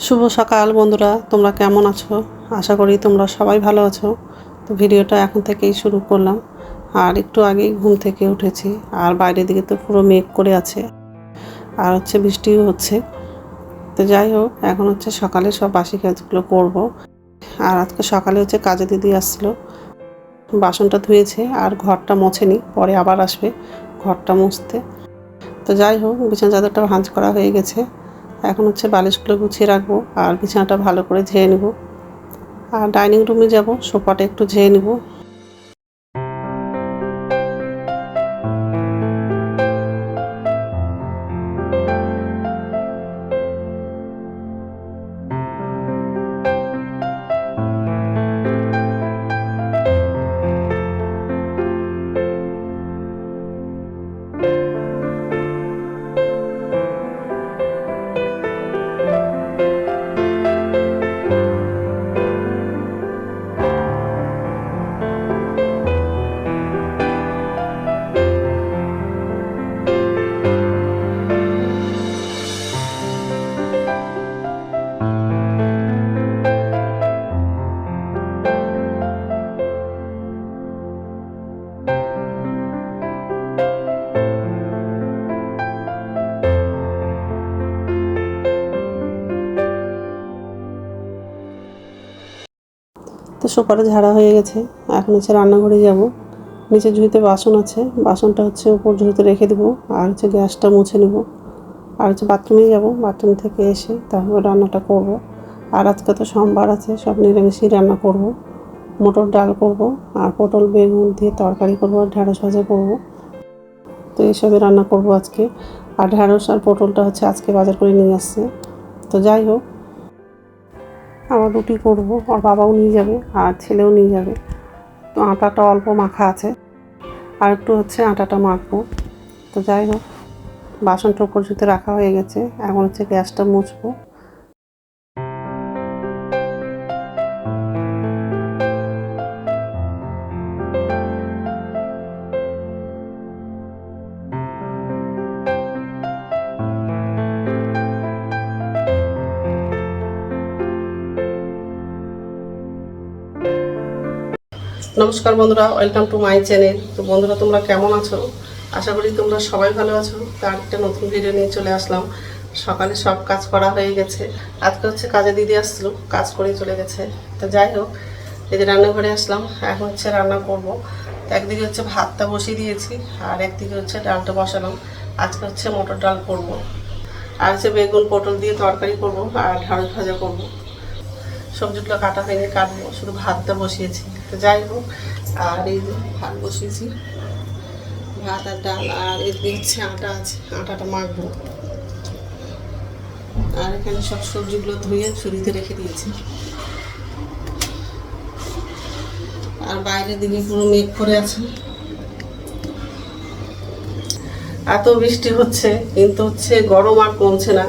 শুভ সকাল বন্ধুরা, তোমরা কেমন আছো? আশা করি তোমরা সবাই ভালো আছো। তো ভিডিওটা এখন থেকেই শুরু করলাম। আর একটু আগেই ঘুম থেকে উঠেছি, আর বাইরের দিকে তো পুরো মেঘ করে আছে, আর বৃষ্টিও হচ্ছে। তো যাই হোক, এখন সকালে সব বাসি কাজগুলো করব। আর আজকে সকালে কাজে দিদি আসছিলো, বাসনটা ধুয়েছে আর ঘরটা মোছেনি, পরে আবার আসবে ঘরটা মুছতে। তো যাই হোক, বিছানা চাদরটা ভাঁজ করা হয়ে গেছে। এখন বালিশগুলো গুছিয়ে রাখবো আর বিছানাটা ভালো করে ঝেড়ে নেব। আর ডাইনিং রুমে যাব, সোফাটা একটু ঝেড়ে নেব। তো সোফাটা ঝাড়া হয়ে গেছে, এখন রান্নাঘরে যাব। নিচে ঝুড়িতে বাসন আছে, বাসনটা উপর ঝুড়িতে রেখে দেবো। আর গ্যাসটা মুছে নেব। আর বাথরুমে যাব, বাথরুম থেকে এসে তারপর রান্নাটা করব। আর আজকে তো সোমবার আছে, সব নিরামিষই রান্না করব। মটর ডাল করব, আর পটল বেগুন দিয়ে তরকারি করব, আর ঢ্যাঁড়স ভাজা করব। তো এইসবই রান্না করব আজকে। আর ঢ্যাঁড়স আর পটলটা আজকে বাজার করে নিয়ে আসছে। তো যাই হোক, আবার রুটি করব, আর বাবাও নিয়ে যাবে আর ছেলেও নিয়ে যাবে। তো আটাটা অল্প মাখা আছে, আর একটু আটাটা মাখবো। তো যাই হোক, বাসনটা উপর জুতে রাখা হয়ে গেছে, এখন গ্যাসটা মুছবো। নমস্কার বন্ধুরা, ওয়েলকাম টু মাই চ্যানেল। তো বন্ধুরা, তোমরা কেমন আছো? আশা করি তোমরা সবাই ভালো আছো। তার একটা নতুন ভিডিও নিয়ে চলে আসলাম। সকালে সব কাজ করা হয়ে গেছে। আজকে কাজে দিদি আসছিলো, কাজ করে চলে গেছে। তো যাই হোক, এই যে রান্নাঘরে আসলাম, এখন রান্না করব। একদিকে ভাতটা বসিয়ে দিয়েছি, আর একদিকে ডালটা বসালাম। আজকে মটর ডাল করব, আর বেগুন পটল দিয়ে তরকারি করব, আর ঢ্যাঁড়স ভাজা করব। সবজিগুলো কাটা হয়নি, কাটবো, শুধু ভাতটা বসিয়েছি। তো যাই হোক, আর এই যে ভাত বসিয়েছি, ভাত আর ডাল, আর এদিকে আটা আছে, আটাটা মাখবো। আর এখানে সব সবজিগুলো ধুয়ে ছুরিতে রেখে দিয়েছি। আর বাইরের দিকে পুরো মেঘ করে আছে, এত বৃষ্টি হচ্ছে, কিন্তু গরম আর কমছে না।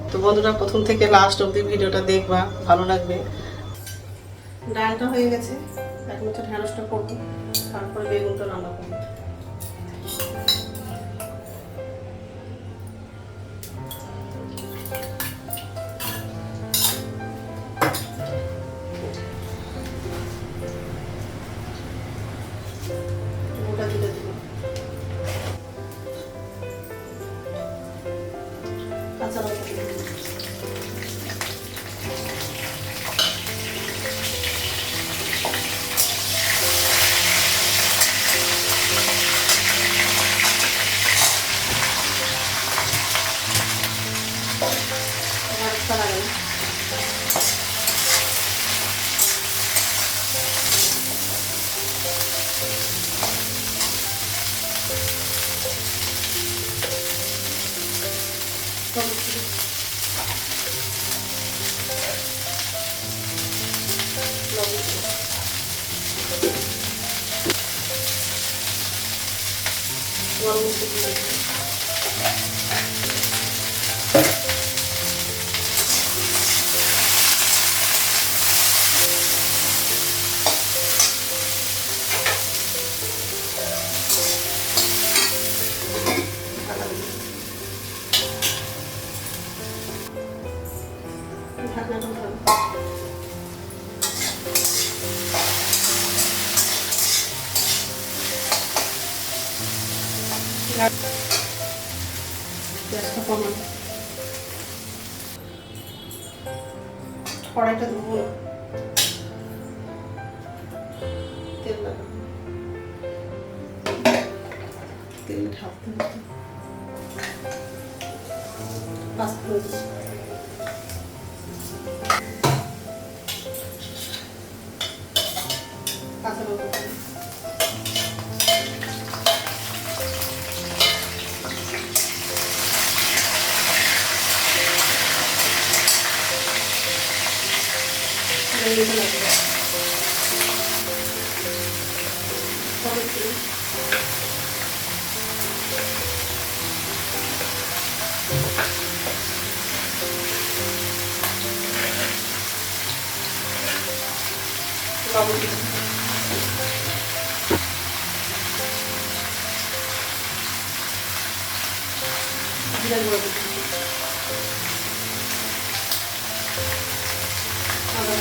তো বন্ধুরা, প্রথম থেকে লাস্ট অবধি ভিডিওটা দেখবা, ভালো লাগবে। ডালটা হয়ে গেছে, এখন ঢ্যাঁড়সটা করবো, তারপরে বেগুনটা রান্না করবো। কাঁচা লঙ্কা দিয়ে দিলাম। ঢাকনাটা উঠাবো। গ্যাসটা কমানো, কড়াইটা ধুবো, তেল লাগাবো, তেল ঢাকতে হবে, পাঁচফোড়ন, কাঁচা লঙ্কা, লবণ দিলাম, জিরা গুঁড়ো দিলাম, আদা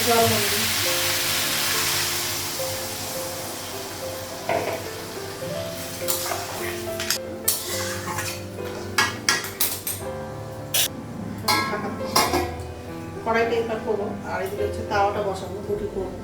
জল হলুদ, কড়াইটা এবার করবো আর এদিকে হচ্ছে তাওয়াটা বসাবো, রুটি করবো।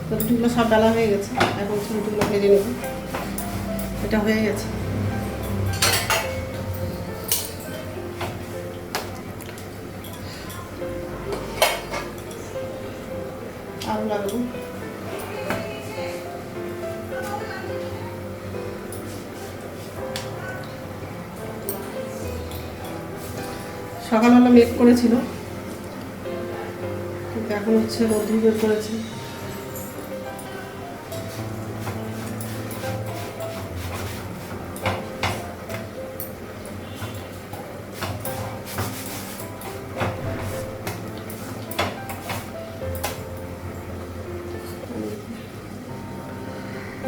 তো রুটিগুলো সব ডালা হয়ে গেছে, এখন রুটিগুলো ভেজে নেব। এটা হয়ে গেছে, আরও লাগাবো। সকালবেলা মেঘ করেছিল, কিন্তু এখন হচ্ছে রোদ বের করেছে।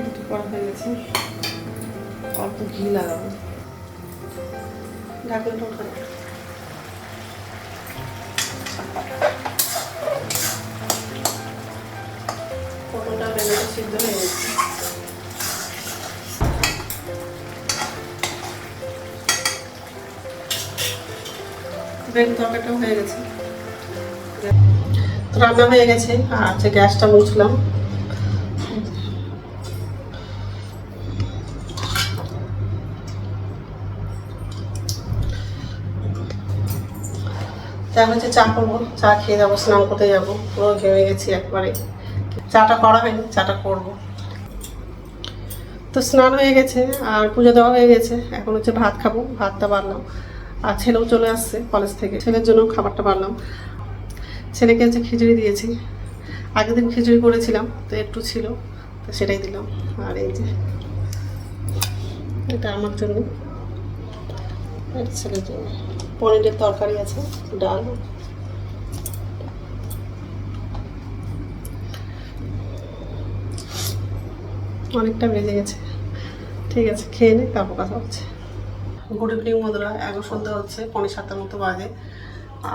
দুটো করা হয়ে গেছে, অল্প ঘি লাগাবো, ঢাকনাটা উঠাবো। পটলটা বেগুনটা সিদ্ধ হয়ে গেছে, বেগুন তরকারিটাও হয়ে গেছে। তো রান্না হয়ে গেছে, আর হচ্ছে গ্যাসটা মুছলাম। এখন হচ্ছে চা করবো, চা খেয়ে যাবো, স্নান করতে যাবো, পুরো ঘেমে গেছি একবারে। চাটা করা হয়নি, চাটা করবো। তো স্নান হয়ে গেছে আর পুজো দেওয়া হয়ে গেছে, এখন হচ্ছে ভাত খাবো, ভাতটা বাড়লাম। আর ছেলেও চলে আসছে কলেজ থেকে, ছেলের জন্য খাবারটা বাড়লাম। ছেলেকে হচ্ছে খিচুড়ি দিয়েছি, আগের দিন খিচুড়ি করেছিলাম তো একটু ছিল, তো সেটাই দিলাম। আর এই যে এটা আমার জন্য, ছেলের জন্য পনিরের তরকারি আছে, ডাল। অনেকটা বেজে গেছে, ঠিক আছে খেয়ে নে, তারপর কথা হচ্ছে। গুড ইভিনিং বন্ধুরা, এখন সন্ধ্যা হচ্ছে 6:45 মতো বাজে।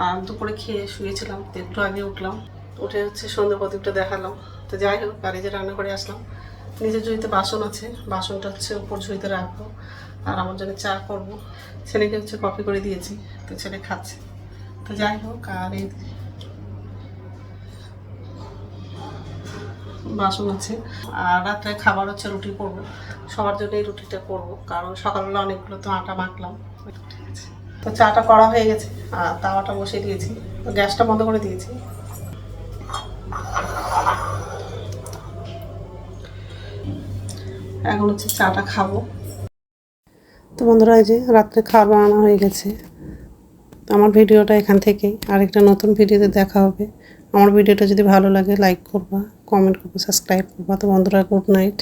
আর দুপুরে খেয়ে শুয়েছিলাম, একটু আগে উঠলাম, উঠে হচ্ছে সন্ধ্যা প্রদীপটা দেখালাম। তো যাই হোক, আর এই যে রান্না করে আসলাম। নিচের ঝুড়িতে বাসন আছে, বাসনটা হচ্ছে উপর ঝুড়িতে রাখবো। আর আমার জন্য চা করবো, ছেলেকে হচ্ছে কফি করে দিয়েছি, তো ছেলে খাচ্ছে। তো যাই হোক, আর এই বাসন আছে। আর রাত্রে খাবার হচ্ছে রুটি করব, সবার জন্য এই রুটিটা করব, কারণ সকালবেলা অনেকগুলো তো আটা মাখলাম। ঠিক আছে, তো চাটা করা হয়ে গেছে আর তাওয়াটা বসিয়ে দিয়েছি, তো গ্যাসটা বন্ধ করে দিয়েছি। এখন হচ্ছে চাটা খাবো। তো বন্ধুরা, এই যে রাত্রে খাবার বানানো হয়ে গেছে। আমার ভিডিওটা এখান থেকেই আরেকটা নতুন ভিডিওতে দেখা হবে। আমার ভিডিওটা যদি ভালো লাগে লাইক করবা, কমেন্ট করবা, সাবস্ক্রাইব করবা। তো বন্ধুরা, গুড নাইট।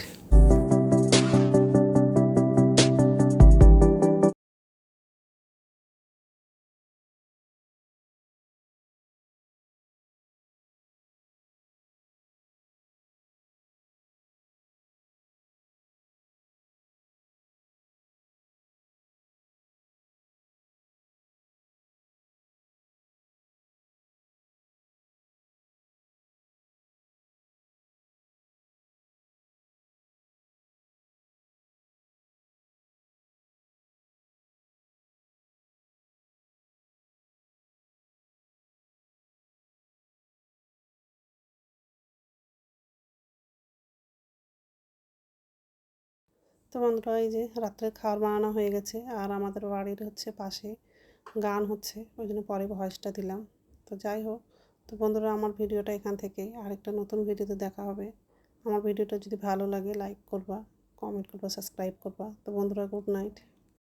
তো বন্ধুরা, এই যে রাত্রে খাবার বানানো হয়ে গেছে আর আমাদের বাড়ির হচ্ছে পাশে গান হচ্ছে, ওই জন্য পরে ভয়েসটা দিলাম। তো যাই হোক, তো বন্ধুরা, আমার ভিডিওটা এখান থেকেই আরেকটা নতুন ভিডিওতে দেখা হবে। আমার ভিডিওটা যদি ভালো লাগে লাইক করবা, কমেন্ট করবা, সাবস্ক্রাইব করবা। তো বন্ধুরা, গুড নাইট।